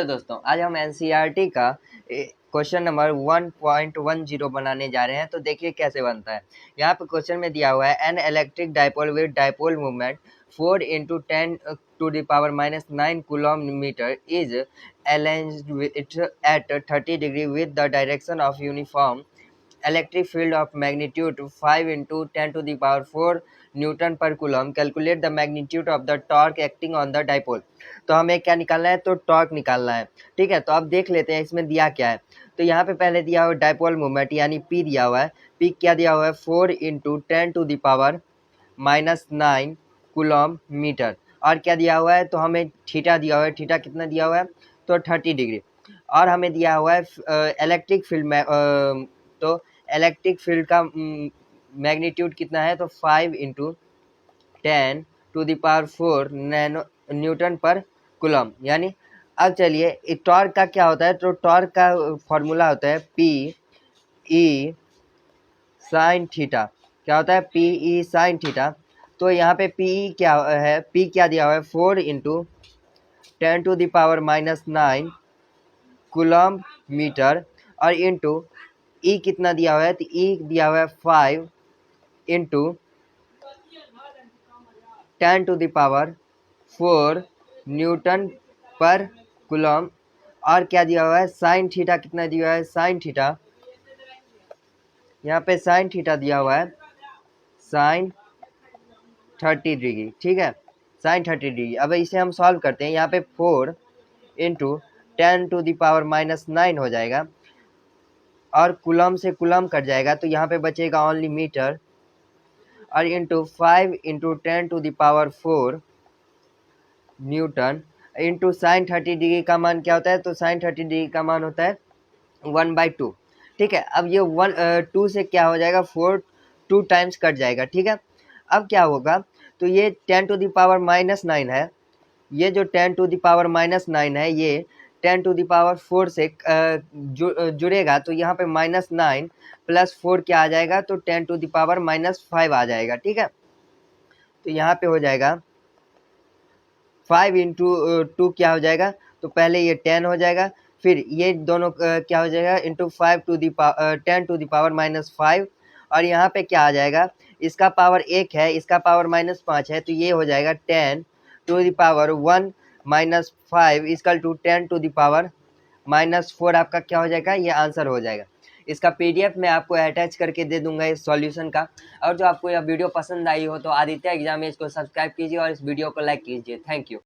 तो दोस्तों आज हम एनसीईआरटी का क्वेश्चन नंबर 1.10 बनाने जा रहे हैं। तो देखिए कैसे बनता है। यहाँ पे क्वेश्चन में दिया हुआ है an electric dipole with dipole movement 4 into 10 to the power minus 9 coulomb is arranged at 30 degree with the direction of uniform electric field of magnitude 5 into 10 to the power 4 Newton पर coulomb. Calculate the magnitude of the torque acting on the dipole. तो हमें क्या निकालना है, तो torque निकालना है। ठीक है, तो अब देख लेते हैं इसमें दिया क्या है। तो यहाँ पे पहले दिया हुआ डाइपोल मूवमेंट यानी पी दिया हुआ है। पी क्या दिया हुआ है 4 into 10 to the power -9 coulomb metre. और क्या दिया हुआ है, तो हमें थीटा दिया हुआ है। थीटा कितना दिया हुआ है, तो 30 डिग्री। और हमें दिया हुआ है इलेक्ट्रिक फील्ड में तो इलेक्ट्रिक फील्ड का मैग्नीट्यूड कितना है, तो 5 into 10 to the power 4 nano Newton पर कूलम। यानी अब चलिए टॉर्क का क्या होता है, तो टॉर्क का फॉर्मूला होता है पी ई साइन थीटा। क्या होता है, पी ई साइन थीटा। तो यहाँ पे पी क्या है, पी क्या दिया हुआ है 4 into 10 to the power -9 coulomb metre. और इंटू ई कितना दिया हुआ है, तो ई दिया हुआ है 5 into 10 to the power 4 Newton पर कूलम। और क्या दिया हुआ है, साइन थीटा कितना दिया हुआ है, साइन थीटा यहाँ पे साइन थीटा दिया हुआ है साइन 30 डिग्री। ठीक है, साइन 30 डिग्री। अब इसे हम सॉल्व करते हैं। यहाँ पे 4 into 10 to the power -9 हो जाएगा और कूलम से कूलम कट जाएगा, तो यहाँ पे बचेगा ओनली मीटर। और into 5 into 10 to the power 4 Newton into sine 30 degree का मान क्या होता है, तो साइन 30 डिग्री का मान होता है 1/2। ठीक है, अब ये 2 से क्या हो जाएगा, 4 2 टाइम्स कट जाएगा। ठीक है, अब क्या होगा, तो ये 10 to the power -9 है। ये जो 10 to the power -9 है, ये 10 to the power 4 से जुड़ेगा, तो यहाँ पे -9 + 4 क्या आ जाएगा, तो 10 to the power -5 आ जाएगा। ठीक है, तो यहाँ पे हो जाएगा 5 into 2 क्या हो जाएगा, तो पहले ये 10 हो जाएगा, फिर ये दोनों क्या हो जाएगा into 5 to the 10 to the power -5। और यहाँ पे क्या आ जाएगा, इसका पावर 1 है, इसका पावर -5 है, तो ये हो जाएगा 10 to the power 1 -5 = 10 to the power -4। आपका क्या हो जाएगा, ये आंसर हो जाएगा। इसका पीडीएफ मैं आपको अटैच करके दे दूंगा इस सॉल्यूशन का। और जो आपको यह वीडियो पसंद आई हो तो आदित्य एग्जाम को सब्सक्राइब कीजिए और इस वीडियो को लाइक कीजिए। Thank you.